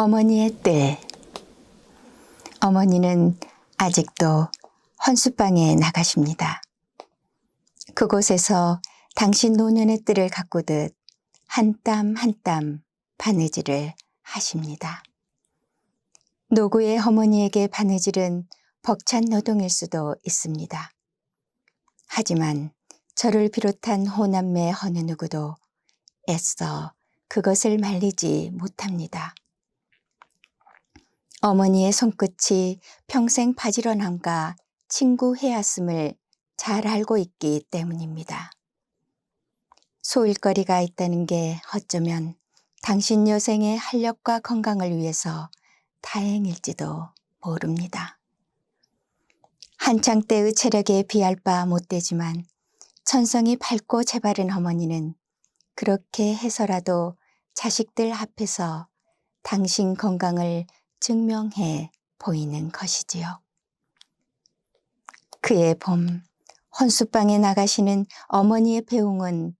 어머니의 뜰. 어머니는 아직도 헌수방에 나가십니다. 그곳에서 당신 노년의 뜰을 가꾸듯 한 땀 한 땀 바느질을 하십니다. 노구의 어머니에게 바느질은 벅찬 노동일 수도 있습니다. 하지만 저를 비롯한 호남매 어느 누구도 애써 그것을 말리지 못합니다. 어머니의 손끝이 평생 바지런함과 친구해왔음을 잘 알고 있기 때문입니다. 소일거리가 있다는 게 어쩌면 당신 여생의 활력과 건강을 위해서 다행일지도 모릅니다. 한창 때의 체력에 비할 바 못되지만 천성이 밝고 재바른 어머니는 그렇게 해서라도 자식들 앞에서 당신 건강을 증명해 보이는 것이지요. 그의 봄, 헌수방에 나가시는 어머니의 배웅은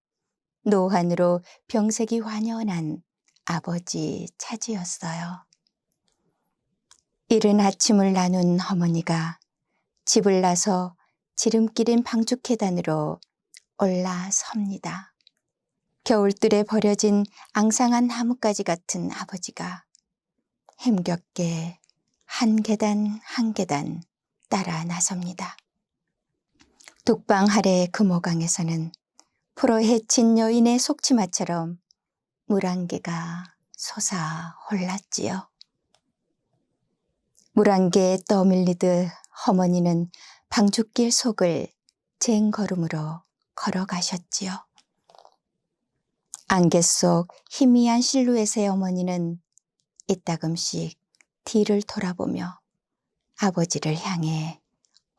노환으로 병색이 환연한 아버지 차지였어요. 이른 아침을 나눈 어머니가 집을 나서 지름길인 방죽계단으로 올라섭니다. 겨울뜰에 버려진 앙상한 나뭇가지 같은 아버지가 힘겹게 한 계단 한 계단 따라 나섭니다. 독방 아래 금호강에서는 풀어 헤친 여인의 속치마처럼 물안개가 솟아올랐지요. 물안개에 떠밀리듯 어머니는 방죽길 속을 쟁걸음으로 걸어가셨지요. 안개 속 희미한 실루엣의 어머니는 이따금씩 뒤를 돌아보며 아버지를 향해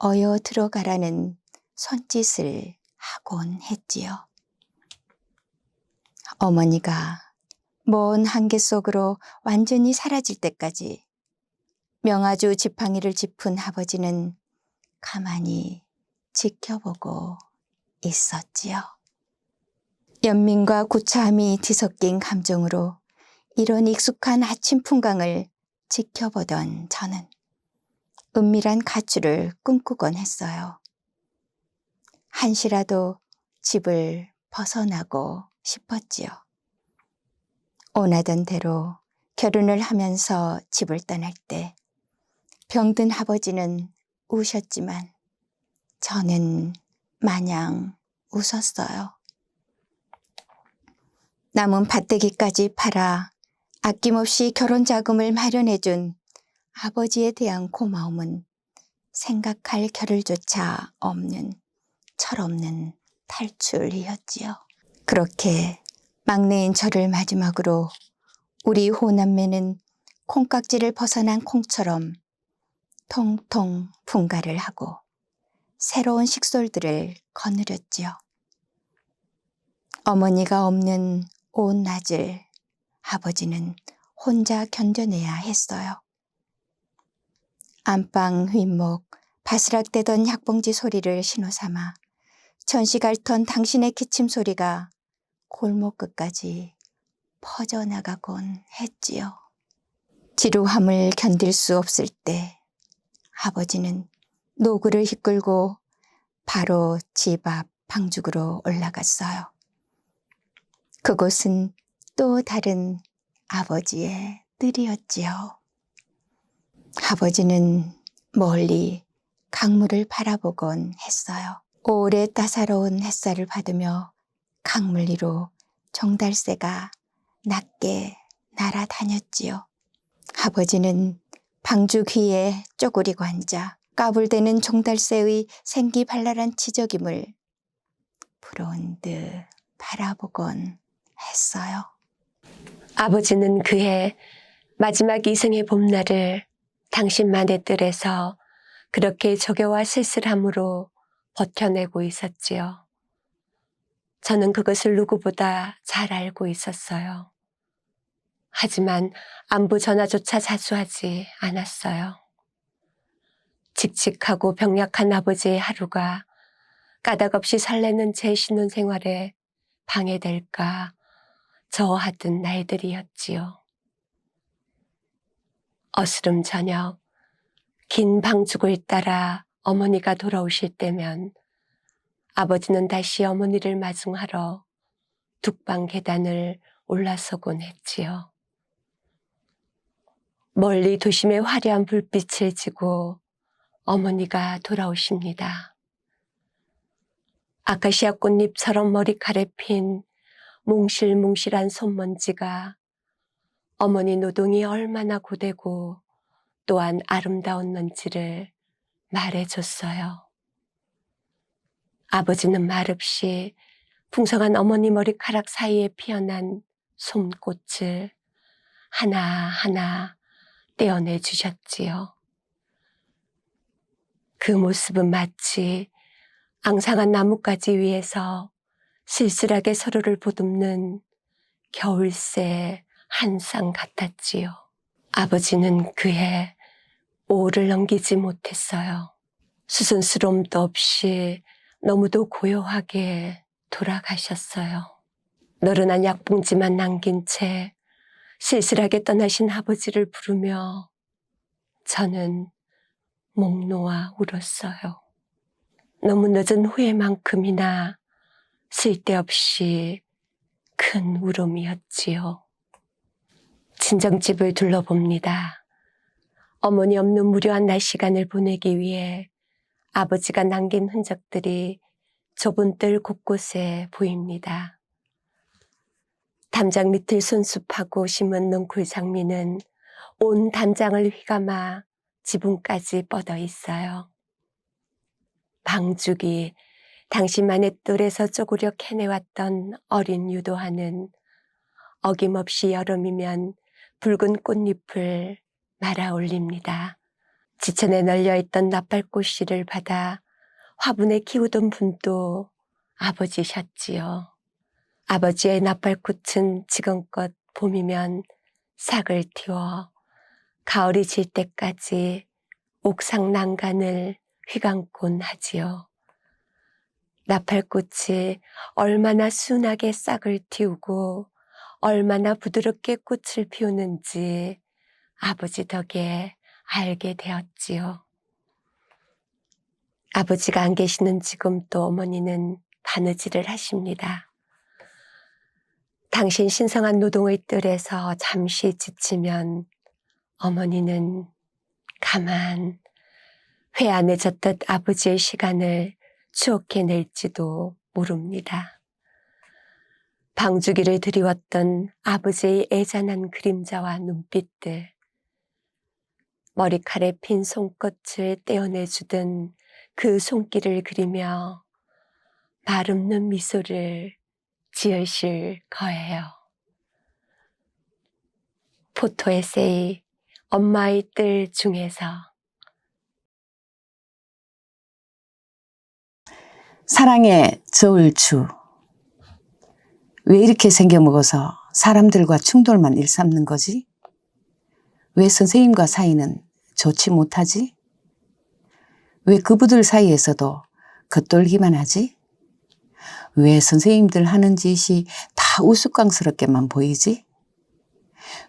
어여 들어가라는 손짓을 하곤 했지요. 어머니가 먼 한계 속으로 완전히 사라질 때까지 명아주 지팡이를 짚은 아버지는 가만히 지켜보고 있었지요. 연민과 구차함이 뒤섞인 감정으로 이런 익숙한 아침 풍광을 지켜보던 저는 은밀한 가출을 꿈꾸곤 했어요. 한시라도 집을 벗어나고 싶었지요. 원하던 대로 결혼을 하면서 집을 떠날 때 병든 아버지는 우셨지만 저는 마냥 웃었어요. 남은 밭대기까지 팔아 아낌없이 결혼 자금을 마련해준 아버지에 대한 고마움은 생각할 겨를조차 없는 철없는 탈출이었지요. 그렇게 막내인 저를 마지막으로 우리 호남매는 콩깍지를 벗어난 콩처럼 통통 분가를 하고 새로운 식솔들을 거느렸지요. 어머니가 없는 온 낮을 아버지는 혼자 견뎌내야 했어요. 안방 윗목 바스락대던 약봉지 소리를 신호삼아 전시 앓던 당신의 기침 소리가 골목 끝까지 퍼져나가곤 했지요. 지루함을 견딜 수 없을 때 아버지는 노구를 이끌고 바로 집 앞 방죽으로 올라갔어요. 그곳은 또 다른 아버지의 뜰이었지요. 아버지는 멀리 강물을 바라보곤 했어요. 오래 따사로운 햇살을 받으며 강물 위로 종달새가 낮게 날아다녔지요. 아버지는 방죽 위에 쪼그리고 앉아 까불대는 종달새의 생기발랄한 지저김을 부러운 듯 바라보곤 했어요. 아버지는 그해 마지막 이생의 봄날을 당신만의 뜰에서 그렇게 조개와 쓸쓸함으로 버텨내고 있었지요. 저는 그것을 누구보다 잘 알고 있었어요. 하지만 안부 전화조차 자주 하지 않았어요. 칙칙하고 병약한 아버지의 하루가 까닭없이 설레는 제 신혼생활에 방해될까 저하던 날들이었지요. 어스름 저녁 긴 방죽을 따라 어머니가 돌아오실 때면 아버지는 다시 어머니를 맞이하러 둑방 계단을 올라서곤 했지요. 멀리 도심의 화려한 불빛을 지고 어머니가 돌아오십니다. 아카시아 꽃잎처럼 머리칼에 핀 몽실몽실한 손먼지가 어머니 노동이 얼마나 고되고 또한 아름다웠는지를 말해줬어요. 아버지는 말없이 풍성한 어머니 머리카락 사이에 피어난 솜꽃을 하나하나 떼어내 주셨지요. 그 모습은 마치 앙상한 나뭇가지 위에서 쓸쓸하게 서로를 보듬는 겨울새 한 쌍 같았지요. 아버지는 그해 5를 넘기지 못했어요. 수선스러움도 없이 너무도 고요하게 돌아가셨어요. 너른한 약봉지만 남긴 채 쓸쓸하게 떠나신 아버지를 부르며 저는 목 놓아 울었어요. 너무 늦은 후회만큼이나 쓸데없이 큰 울음이었지요. 친정집을 둘러봅니다. 어머니 없는 무료한 낮 시간을 보내기 위해 아버지가 남긴 흔적들이 좁은 뜰 곳곳에 보입니다. 담장 밑을 손수파고 심은 넝쿨 장미는 온 담장을 휘감아 지붕까지 뻗어 있어요. 방죽이 당신만의 뜰에서 쪼그려 캐내왔던 어린 유도하는 어김없이 여름이면 붉은 꽃잎을 말아 올립니다. 지천에 널려있던 나팔꽃씨를 받아 화분에 키우던 분도 아버지셨지요. 아버지의 나팔꽃은 지금껏 봄이면 싹을 틔워 가을이 질 때까지 옥상 난간을 휘감곤 하지요. 나팔꽃이 얼마나 순하게 싹을 틔우고 얼마나 부드럽게 꽃을 피우는지 아버지 덕에 알게 되었지요. 아버지가 안 계시는 지금도 어머니는 바느질을 하십니다. 당신 신성한 노동의 뜰에서 잠시 지치면 어머니는 가만 회안해졌던 아버지의 시간을 추억해낼지도 모릅니다. 방주기를 드리웠던 아버지의 애잔한 그림자와 눈빛들, 머리칼에 핀 손끝을 떼어내주던 그 손길을 그리며 말없는 미소를 지으실 거예요. 포토 에세이 엄마의 뜰 중에서 사랑의 저울추. 왜 이렇게 생겨먹어서 사람들과 충돌만 일삼는 거지? 왜 선생님과 사이는 좋지 못하지? 왜 그부들 사이에서도 겉돌기만 하지? 왜 선생님들 하는 짓이 다 우스꽝스럽게만 보이지?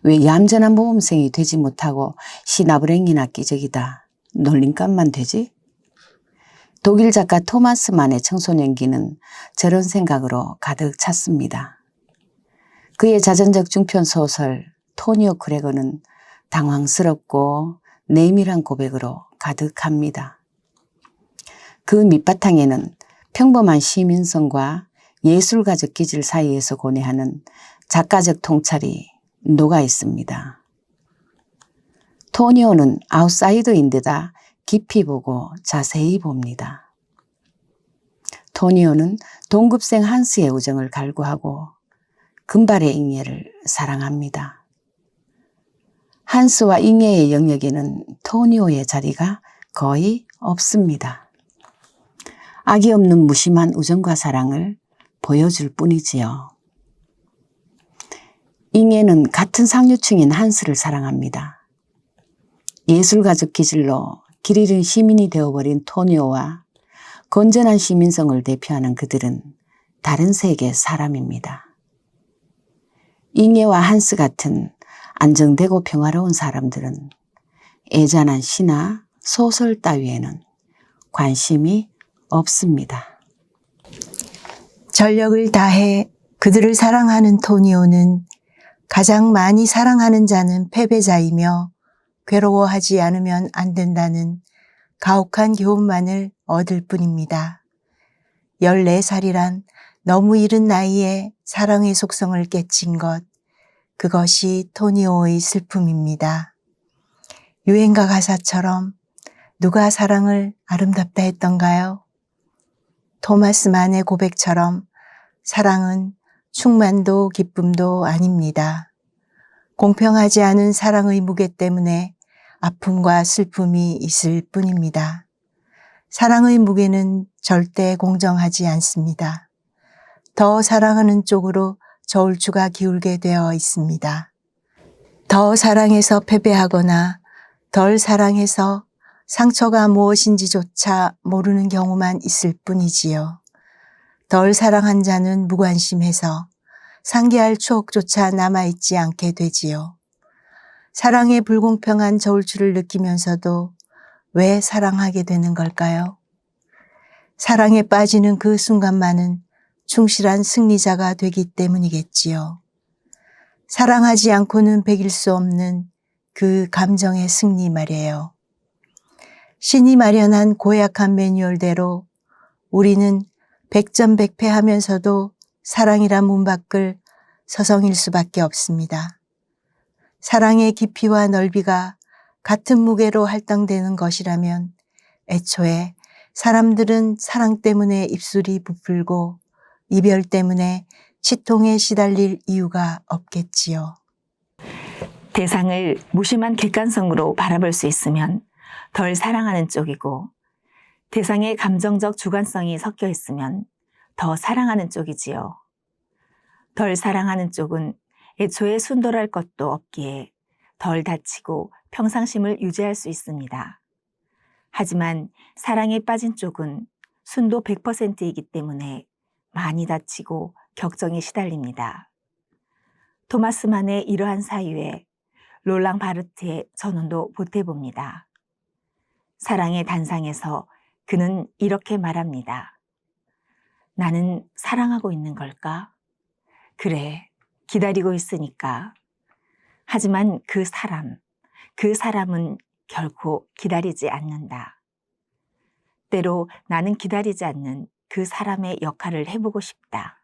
왜 얌전한 모범생이 되지 못하고 시나브랭이나 끼적이다 놀림감만 되지? 독일 작가 토마스 만의 청소년기는 저런 생각으로 가득 찼습니다. 그의 자전적 중편 소설 토니오 크레거는 당황스럽고 내밀한 고백으로 가득합니다. 그 밑바탕에는 평범한 시민성과 예술가적 기질 사이에서 고뇌하는 작가적 통찰이 녹아 있습니다. 토니오는 아웃사이더인데다 깊이 보고 자세히 봅니다. 토니오는 동급생 한스의 우정을 갈구하고 금발의 잉예를 사랑합니다. 한스와 잉예의 영역에는 토니오의 자리가 거의 없습니다. 악이 없는 무심한 우정과 사랑을 보여줄 뿐이지요. 잉예는 같은 상류층인 한스를 사랑합니다. 예술가적 기질로 길 잃은 시민이 되어버린 토니오와 건전한 시민성을 대표하는 그들은 다른 세계 사람입니다. 잉예와 한스 같은 안정되고 평화로운 사람들은 애잔한 시나 소설 따위에는 관심이 없습니다. 전력을 다해 그들을 사랑하는 토니오는 가장 많이 사랑하는 자는 패배자이며 괴로워하지 않으면 안 된다는 가혹한 교훈만을 얻을 뿐입니다. 14살이란 너무 이른 나이에 사랑의 속성을 깨친 것, 그것이 토니오의 슬픔입니다. 유행가 가사처럼 누가 사랑을 아름답다 했던가요? 토마스 만의 고백처럼 사랑은 충만도 기쁨도 아닙니다. 공평하지 않은 사랑의 무게 때문에 아픔과 슬픔이 있을 뿐입니다. 사랑의 무게는 절대 공정하지 않습니다. 더 사랑하는 쪽으로 저울추가 기울게 되어 있습니다. 더 사랑해서 패배하거나 덜 사랑해서 상처가 무엇인지조차 모르는 경우만 있을 뿐이지요. 덜 사랑한 자는 무관심해서 상기할 추억조차 남아있지 않게 되지요. 사랑의 불공평한 저울추를 느끼면서도 왜 사랑하게 되는 걸까요? 사랑에 빠지는 그 순간만은 충실한 승리자가 되기 때문이겠지요. 사랑하지 않고는 배길 수 없는 그 감정의 승리 말이에요. 신이 마련한 고약한 매뉴얼대로 우리는 백전백패하면서도 사랑이란 문 밖을 서성일 수밖에 없습니다. 사랑의 깊이와 넓이가 같은 무게로 할당되는 것이라면 애초에 사람들은 사랑 때문에 입술이 부풀고 이별 때문에 치통에 시달릴 이유가 없겠지요. 대상을 무심한 객관성으로 바라볼 수 있으면 덜 사랑하는 쪽이고 대상의 감정적 주관성이 섞여 있으면 더 사랑하는 쪽이지요. 덜 사랑하는 쪽은 애초에 순돌할 것도 없기에 덜 다치고 평상심을 유지할 수 있습니다. 하지만 사랑에 빠진 쪽은 순도 100%이기 때문에 많이 다치고 격정에 시달립니다. 토마스 만의 이러한 사유에 롤랑 바르트의 전언도 보태봅니다. 사랑의 단상에서 그는 이렇게 말합니다. 나는 사랑하고 있는 걸까? 그래, 기다리고 있으니까. 하지만 그 사람은 결코 기다리지 않는다. 때로 나는 기다리지 않는 그 사람의 역할을 해보고 싶다.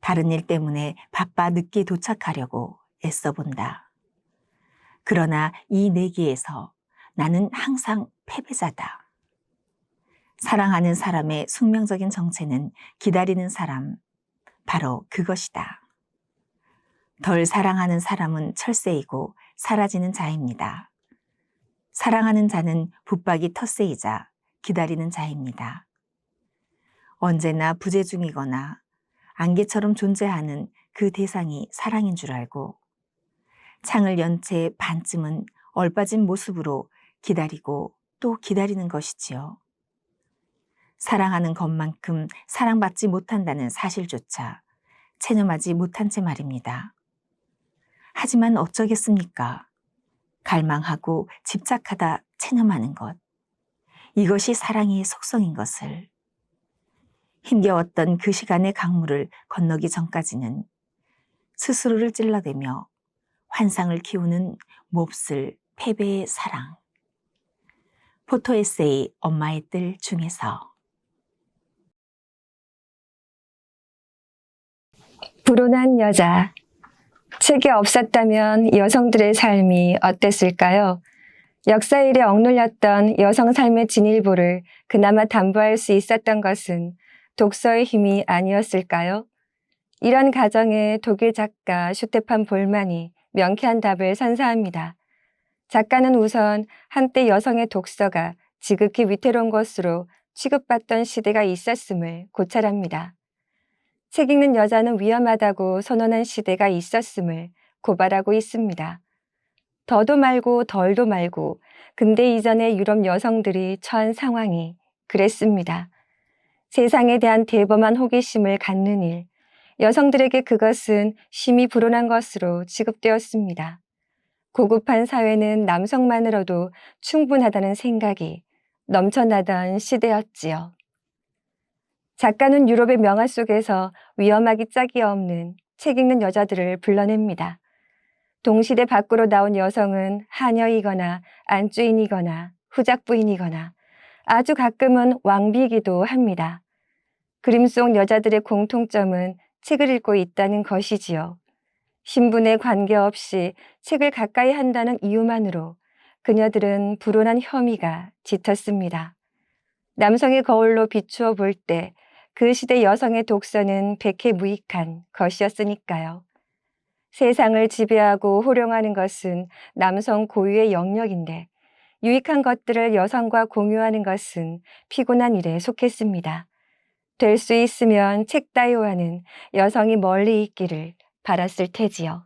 다른 일 때문에 바빠 늦게 도착하려고 애써본다. 그러나 이 내기에서 나는 항상 패배자다. 사랑하는 사람의 숙명적인 정체는 기다리는 사람, 바로 그것이다. 덜 사랑하는 사람은 철새이고 사라지는 자입니다. 사랑하는 자는 붙박이 텃새이자 기다리는 자입니다. 언제나 부재중이거나 안개처럼 존재하는 그 대상이 사랑인 줄 알고 창을 연 채 반쯤은 얼빠진 모습으로 기다리고 또 기다리는 것이지요. 사랑하는 것만큼 사랑받지 못한다는 사실조차 체념하지 못한 채 말입니다. 하지만 어쩌겠습니까? 갈망하고 집착하다 체념하는 것. 이것이 사랑의 속성인 것을. 힘겨웠던 그 시간의 강물을 건너기 전까지는 스스로를 찔러대며 환상을 키우는 몹쓸 패배의 사랑. 포토 에세이 엄마의 뜰 중에서. 불온한 여자. 책이 없었다면 여성들의 삶이 어땠을까요? 역사 일에 억눌렸던 여성 삶의 진일보를 그나마 담보할 수 있었던 것은 독서의 힘이 아니었을까요? 이런 가정에 독일 작가 슈테판 볼만이 명쾌한 답을 선사합니다. 작가는 우선 한때 여성의 독서가 지극히 위태로운 것으로 취급받던 시대가 있었음을 고찰합니다. 책 읽는 여자는 위험하다고 선언한 시대가 있었음을 고발하고 있습니다. 더도 말고 덜도 말고 근대 이전의 유럽 여성들이 처한 상황이 그랬습니다. 세상에 대한 대범한 호기심을 갖는 일, 여성들에게 그것은 심히 불온한 것으로 취급되었습니다. 고급한 사회는 남성만으로도 충분하다는 생각이 넘쳐나던 시대였지요. 작가는 유럽의 명화 속에서 위험하기 짝이 없는 책 읽는 여자들을 불러냅니다. 동시대 밖으로 나온 여성은 하녀이거나 안주인이거나 후작부인이거나 아주 가끔은 왕비이기도 합니다. 그림 속 여자들의 공통점은 책을 읽고 있다는 것이지요. 신분에 관계없이 책을 가까이 한다는 이유만으로 그녀들은 불온한 혐의가 짙었습니다. 남성의 거울로 비추어 볼 때 그 시대 여성의 독서는 백해무익한 것이었으니까요. 세상을 지배하고 호령하는 것은 남성 고유의 영역인데 유익한 것들을 여성과 공유하는 것은 피곤한 일에 속했습니다. 될 수 있으면 책 따위와는 여성이 멀리 있기를 바랐을 테지요.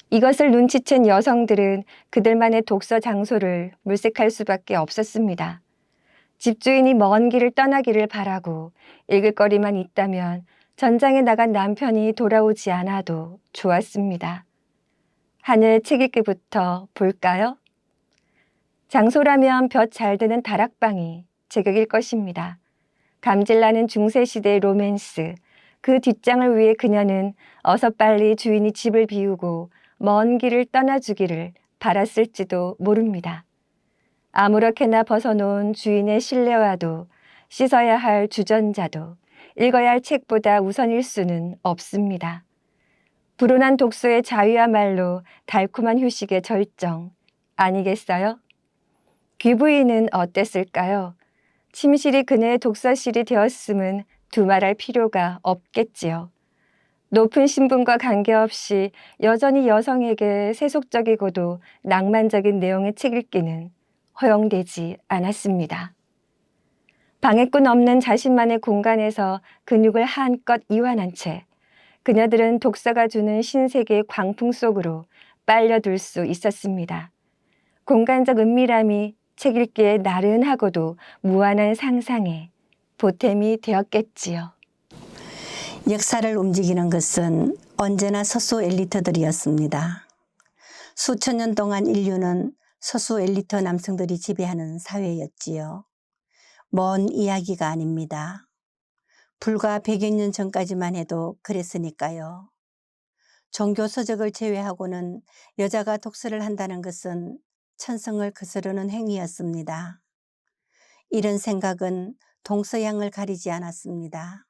이것을 눈치챈 여성들은 그들만의 독서 장소를 물색할 수밖에 없었습니다. 집주인이 먼 길을 떠나기를 바라고 읽을 거리만 있다면 전장에 나간 남편이 돌아오지 않아도 좋았습니다. 하늘 책 읽기부터 볼까요? 장소라면 볕 잘 드는 다락방이 제격일 것입니다. 감질나는 중세시대의 로맨스, 그 뒷장을 위해 그녀는 어서 빨리 주인이 집을 비우고 먼 길을 떠나주기를 바랐을지도 모릅니다. 아무렇게나 벗어놓은 주인의 실내화도 씻어야 할 주전자도 읽어야 할 책보다 우선일 수는 없습니다. 불온한 독서의 자유야말로 달콤한 휴식의 절정 아니겠어요? 귀부인은 어땠을까요? 침실이 그녀의 독서실이 되었음은 두말할 필요가 없겠지요. 높은 신분과 관계없이 여전히 여성에게 세속적이고도 낭만적인 내용의 책 읽기는 허용되지 않았습니다. 방해꾼 없는 자신만의 공간에서 근육을 한껏 이완한 채 그녀들은 독서가 주는 신세계의 광풍 속으로 빨려들 수 있었습니다. 공간적 은밀함이 책 읽기에 나른하고도 무한한 상상의 보탬이 되었겠지요. 역사를 움직이는 것은 언제나 서수 엘리트들이었습니다. 수천 년 동안 인류는 서수 엘리트 남성들이 지배하는 사회였지요. 먼 이야기가 아닙니다. 불과 100여 년 전까지만 해도 그랬으니까요. 종교 서적을 제외하고는 여자가 독서를 한다는 것은 천성을 거스르는 행위였습니다. 이런 생각은 동서양을 가리지 않았습니다.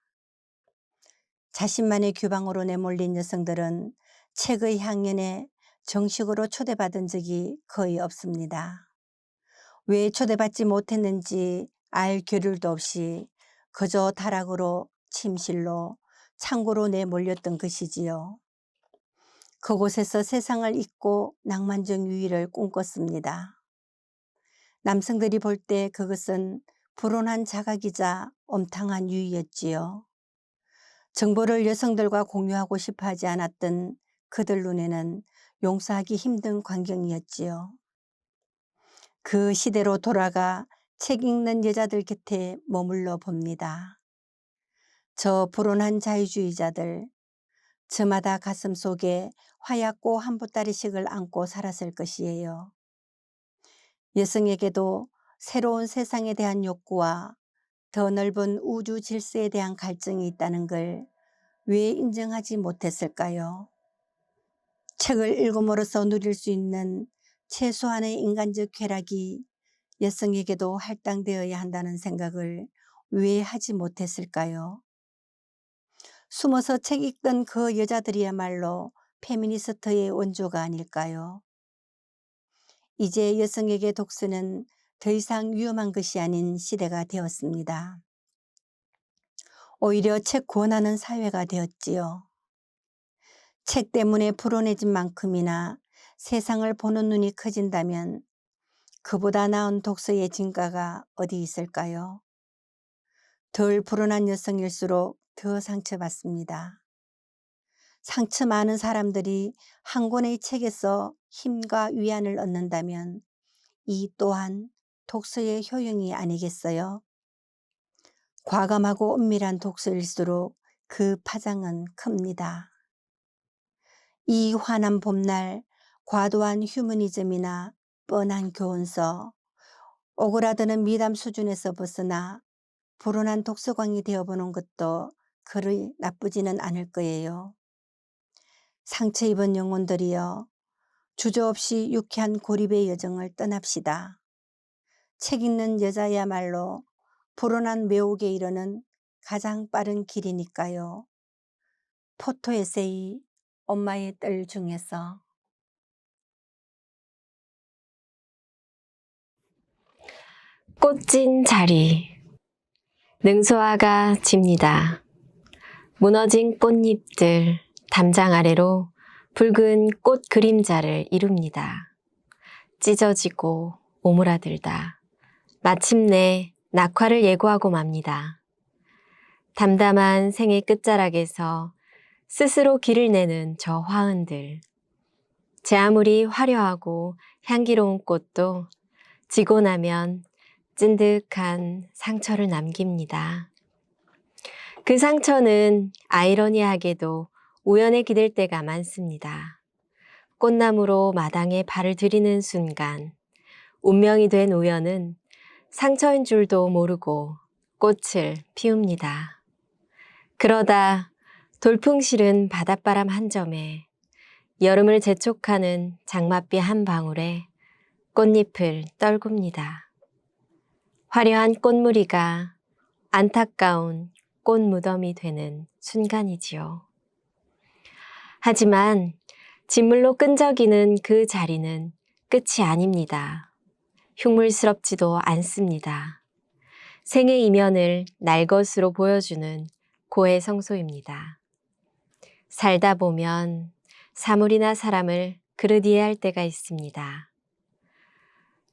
자신만의 규방으로 내몰린 여성들은 책의 향연에 정식으로 초대받은 적이 거의 없습니다. 왜 초대받지 못했는지 알 겨를도 없이 그저 다락으로, 침실로, 창고로 내몰렸던 것이지요. 그곳에서 세상을 잊고 낭만적 유의를 꿈꿨습니다. 남성들이 볼 때 그것은 불온한 자각이자 엄탕한 유의였지요. 정보를 여성들과 공유하고 싶어 하지 않았던 그들 눈에는 용서하기 힘든 광경이었지요. 그 시대로 돌아가 책 읽는 여자들 곁에 머물러 봅니다. 저 불온한 자유주의자들, 저마다 가슴 속에 화약고 한 보따리씩을 안고 살았을 것이에요. 여성에게도 새로운 세상에 대한 욕구와 더 넓은 우주 질서에 대한 갈증이 있다는 걸 왜 인정하지 못했을까요? 책을 읽음으로써 누릴 수 있는 최소한의 인간적 쾌락이 여성에게도 할당되어야 한다는 생각을 왜 하지 못했을까요? 숨어서 책 읽던 그 여자들이야말로 페미니스트의 원조가 아닐까요? 이제 여성에게 독서는 더 이상 위험한 것이 아닌 시대가 되었습니다. 오히려 책 권하는 사회가 되었지요. 책 때문에 불온해진 만큼이나 세상을 보는 눈이 커진다면 그보다 나은 독서의 진가가 어디 있을까요? 덜 불온한 여성일수록 더 상처받습니다. 상처 많은 사람들이 한 권의 책에서 힘과 위안을 얻는다면 이 또한 독서의 효용이 아니겠어요? 과감하고 은밀한 독서일수록 그 파장은 큽니다. 이 환한 봄날 과도한 휴머니즘이나 뻔한 교훈서, 오그라드는 미담 수준에서 벗어나 불온한 독서광이 되어보는 것도 그리 나쁘지는 않을 거예요. 상처 입은 영혼들이여, 주저없이 유쾌한 고립의 여정을 떠납시다. 책 읽는 여자야말로 불온한 매혹에 이르는 가장 빠른 길이니까요. 포토 에세이 엄마의 딸 중에서. 꽃진 자리. 능소화가 집니다. 무너진 꽃잎들 담장 아래로 붉은 꽃 그림자를 이룹니다. 찢어지고 오므라들다 마침내 낙화를 예고하고 맙니다. 담담한 생의 끝자락에서 스스로 길을 내는 저 화흔들. 제 아무리 화려하고 향기로운 꽃도 지고 나면 찐득한 상처를 남깁니다. 그 상처는 아이러니하게도 우연에 기댈 때가 많습니다. 꽃나무로 마당에 발을 들이는 순간 운명이 된 우연은 상처인 줄도 모르고 꽃을 피웁니다. 그러다 돌풍 실은 바닷바람 한 점에 여름을 재촉하는 장맛비 한 방울에 꽃잎을 떨굽니다. 화려한 꽃무리가 안타까운 꽃 무덤이 되는 순간이지요. 하지만 진물로 끈적이는 그 자리는 끝이 아닙니다. 흉물스럽지도 않습니다. 생의 이면을 날것으로 보여주는 고해성소입니다. 살다 보면 사물이나 사람을 그릇 이해할 때가 있습니다.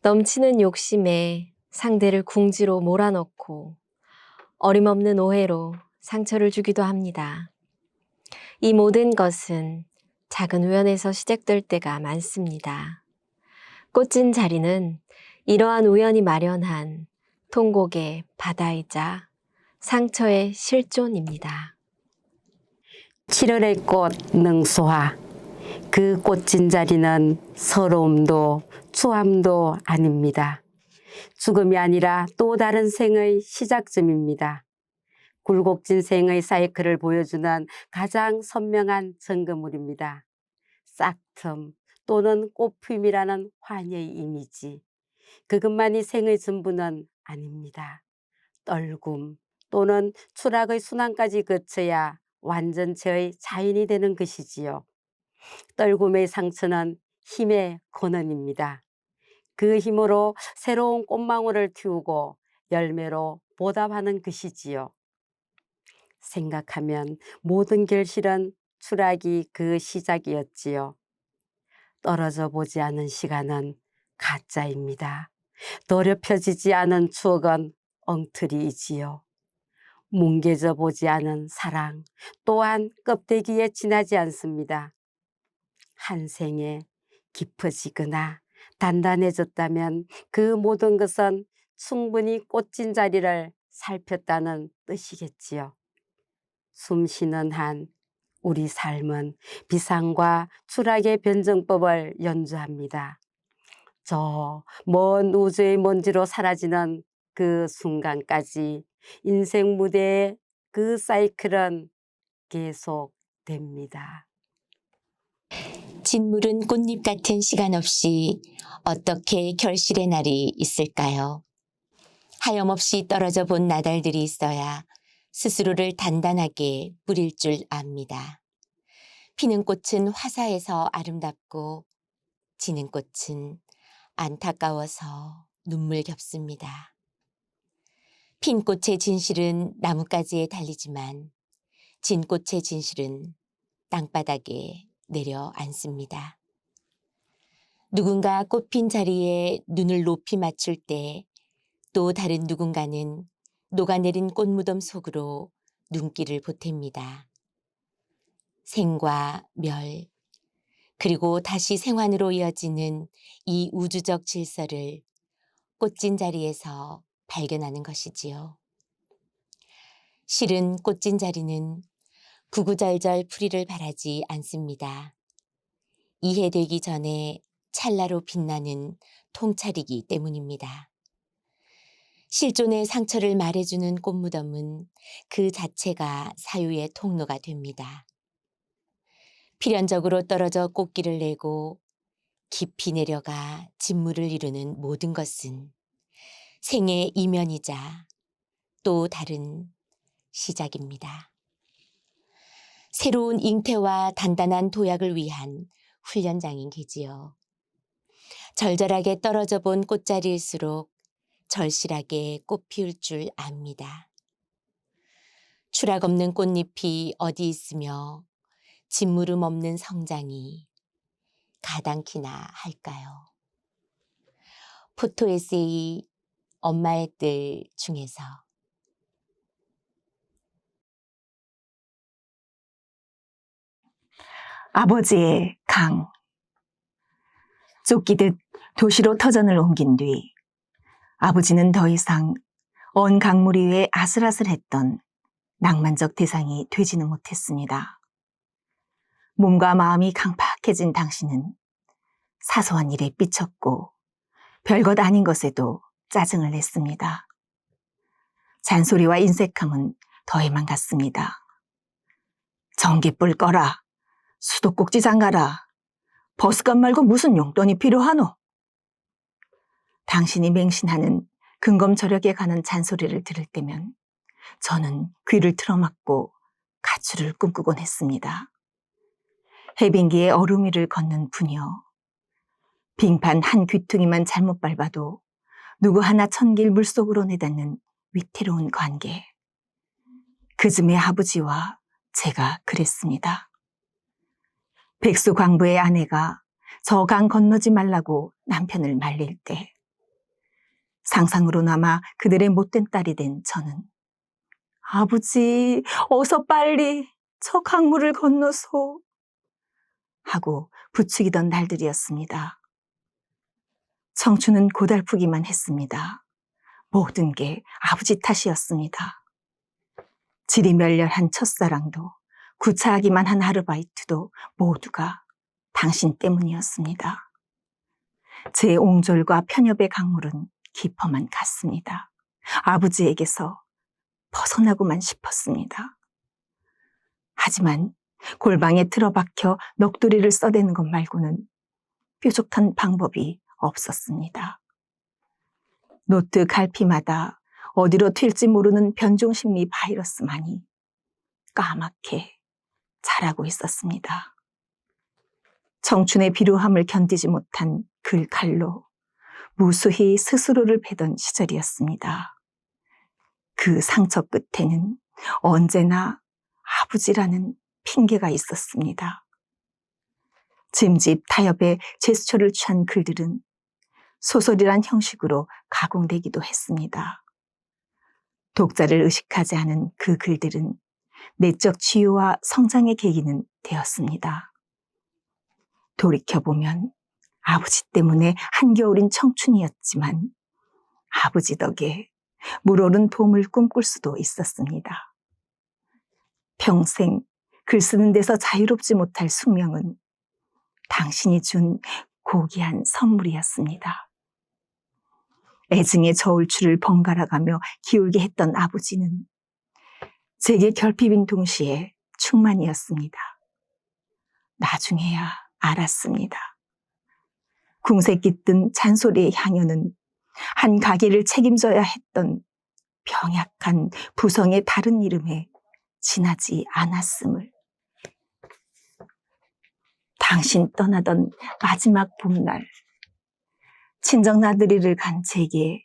넘치는 욕심에 상대를 궁지로 몰아넣고 어림없는 오해로 상처를 주기도 합니다. 이 모든 것은 작은 우연에서 시작될 때가 많습니다. 꽃진 자리는 이러한 우연이 마련한 통곡의 바다이자 상처의 실존입니다. 7월의 꽃 능소화. 그 꽃진 자리는 서러움도 추함도 아닙니다. 죽음이 아니라 또 다른 생의 시작점입니다. 굴곡진 생의 사이클을 보여주는 가장 선명한 증거물입니다. 싹틈 또는 꽃피움이라는 환희의 이미지. 그것만이 생의 전부는 아닙니다. 떨굼 또는 추락의 순환까지 거쳐야 완전체의 자연이 되는 것이지요. 떨굼의 상처는 힘의 근원입니다. 그 힘으로 새로운 꽃망울을 틔우고 열매로 보답하는 것이지요. 생각하면 모든 결실은 추락이 그 시작이었지요. 떨어져 보지 않은 시간은 가짜입니다. 더럽혀지지 않은 추억은 엉터리이지요. 뭉개져 보지 않은 사랑 또한 껍데기에 지나지 않습니다. 한 생에 깊어지거나 단단해졌다면 그 모든 것은 충분히 꽃진 자리를 살폈다는 뜻이겠지요. 숨 쉬는 한 우리 삶은 비상과 추락의 변정법을 연주합니다. 저 먼 우주의 먼지로 사라지는 그 순간까지 인생 무대의 그 사이클은 계속됩니다. 진물은 꽃잎 같은 시간 없이 어떻게 결실의 날이 있을까요? 하염없이 떨어져 본 나달들이 있어야 스스로를 단단하게 뿌릴 줄 압니다. 피는 꽃은 화사해서 아름답고 지는 꽃은 안타까워서 눈물겹습니다. 핀 꽃의 진실은 나뭇가지에 달리지만 진 꽃의 진실은 땅바닥에 내려앉습니다. 누군가 꽃핀 자리에 눈을 높이 맞출 때 또 다른 누군가는 녹아내린 꽃무덤 속으로 눈길을 보탭니다. 생과 멸, 그리고 다시 생환으로 이어지는 이 우주적 질서를 꽃진 자리에서 발견하는 것이지요. 실은 꽃진 자리는 구구절절 풀이를 바라지 않습니다. 이해되기 전에 찰나로 빛나는 통찰이기 때문입니다. 실존의 상처를 말해주는 꽃무덤은 그 자체가 사유의 통로가 됩니다. 필연적으로 떨어져 꽃길을 내고 깊이 내려가 진물을 이루는 모든 것은 생의 이면이자 또 다른 시작입니다. 새로운 잉태와 단단한 도약을 위한 훈련장인 게지요. 절절하게 떨어져 본 꽃자리일수록 절실하게 꽃 피울 줄 압니다. 추락 없는 꽃잎이 어디 있으며 진물음 없는 성장이 가당키나 할까요? 포토 에세이 엄마의 뜰 중에서 아버지의 강. 쫓기듯 도시로 터전을 옮긴 뒤 아버지는 더 이상 언 강물 위에 아슬아슬했던 낭만적 대상이 되지는 못했습니다. 몸과 마음이 강팍해진 당신은 사소한 일에 삐쳤고 별것 아닌 것에도 짜증을 냈습니다. 잔소리와 인색함은 더해만 갔습니다. 전기불 꺼라, 수도꼭지 잠가라, 버스값 말고 무슨 용돈이 필요하노? 당신이 맹신하는 근검절약에 관한 잔소리를 들을 때면 저는 귀를 틀어막고 가출을 꿈꾸곤 했습니다. 해빙기에 얼음 위를 걷는 부녀. 빙판 한 귀퉁이만 잘못 밟아도 누구 하나 천길 물속으로 내닫는 위태로운 관계. 그즈음에 아버지와 제가 그랬습니다. 백수광부의 아내가 저 강 건너지 말라고 남편을 말릴 때 상상으로나마 그들의 못된 딸이 된 저는 아버지, 어서 빨리 저 강물을 건너소 하고 부추기던 날들이었습니다. 청춘은 고달프기만 했습니다. 모든 게 아버지 탓이었습니다. 지리멸렬한 첫사랑도 구차하기만 한 아르바이트도 모두가 당신 때문이었습니다. 제 옹졸과 편협의 강물은 깊어만 갔습니다. 아버지에게서 벗어나고만 싶었습니다. 하지만 골방에 틀어박혀 넋두리를 써대는 것 말고는 뾰족한 방법이 없었습니다. 노트 갈피마다 어디로 튈지 모르는 변종심리 바이러스만이 까맣게 자라고 있었습니다. 청춘의 비루함을 견디지 못한 글칼로 무수히 스스로를 베던 시절이었습니다. 그 상처 끝에는 언제나 아버지라는 핑계가 있었습니다. 짐집 타협에 제스처를 취한 글들은 소설이란 형식으로 가공되기도 했습니다. 독자를 의식하지 않은 그 글들은 내적 치유와 성장의 계기는 되었습니다. 돌이켜보면 아버지 때문에 한겨울인 청춘이었지만 아버지 덕에 물오른 봄을 꿈꿀 수도 있었습니다. 평생 글 쓰는 데서 자유롭지 못할 숙명은 당신이 준 고귀한 선물이었습니다. 애증의 저울추를 번갈아가며 기울게 했던 아버지는 제게 결핍인 동시에 충만이었습니다. 나중에야 알았습니다. 궁색 깃든 잔소리의 향연은 한 가게를 책임져야 했던 병약한 부성의 다른 이름에 지나지 않았음을. 당신 떠나던 마지막 봄날, 친정 나들이를 간 제게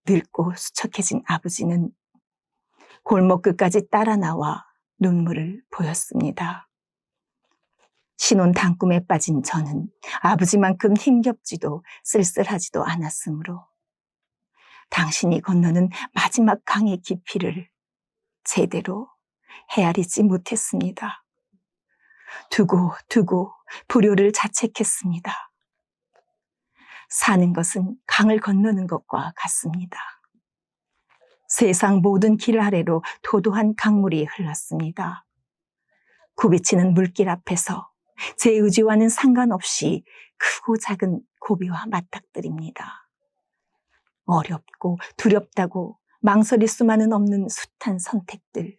늙고 수척해진 아버지는 골목 끝까지 따라 나와 눈물을 보였습니다. 신혼 단꿈에 빠진 저는 아버지만큼 힘겹지도 쓸쓸하지도 않았으므로 당신이 건너는 마지막 강의 깊이를 제대로 헤아리지 못했습니다. 두고 불효를 자책했습니다. 사는 것은 강을 건너는 것과 같습니다. 세상 모든 길 아래로 도도한 강물이 흘렀습니다. 굽이치는 물길 앞에서 제 의지와는 상관없이 크고 작은 고비와 맞닥뜨립니다. 어렵고 두렵다고 망설일 수만은 없는 숱한 선택들.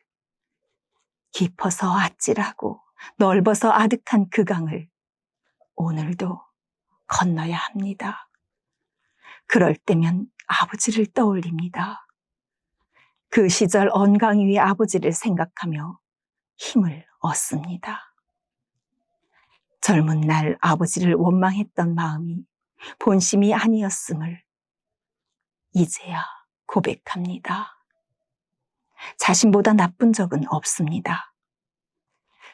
깊어서 아찔하고 넓어서 아득한 그 강을 오늘도 건너야 합니다. 그럴 때면 아버지를 떠올립니다. 그 시절 언강 위의 아버지를 생각하며 힘을 얻습니다. 젊은 날 아버지를 원망했던 마음이 본심이 아니었음을 이제야 고백합니다. 자신보다 나쁜 적은 없습니다.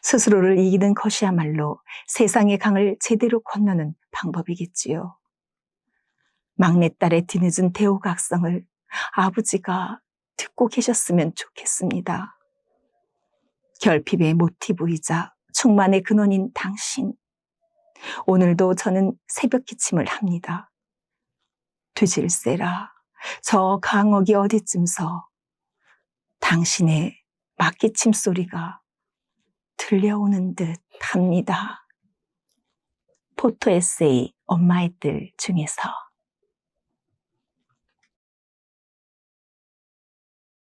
스스로를 이기는 것이야말로 세상의 강을 제대로 건너는 방법이겠지요. 막내딸의 뒤늦은 대우각성을 아버지가 듣고 계셨으면 좋겠습니다. 결핍의 모티브이자 충만의 근원인 당신. 오늘도 저는 새벽 기침을 합니다. 되질세라, 저 강옥이 어디쯤서 당신의 막기침 소리가 들려오는 듯 합니다. 포토 에세이 엄마의 뜰 중에서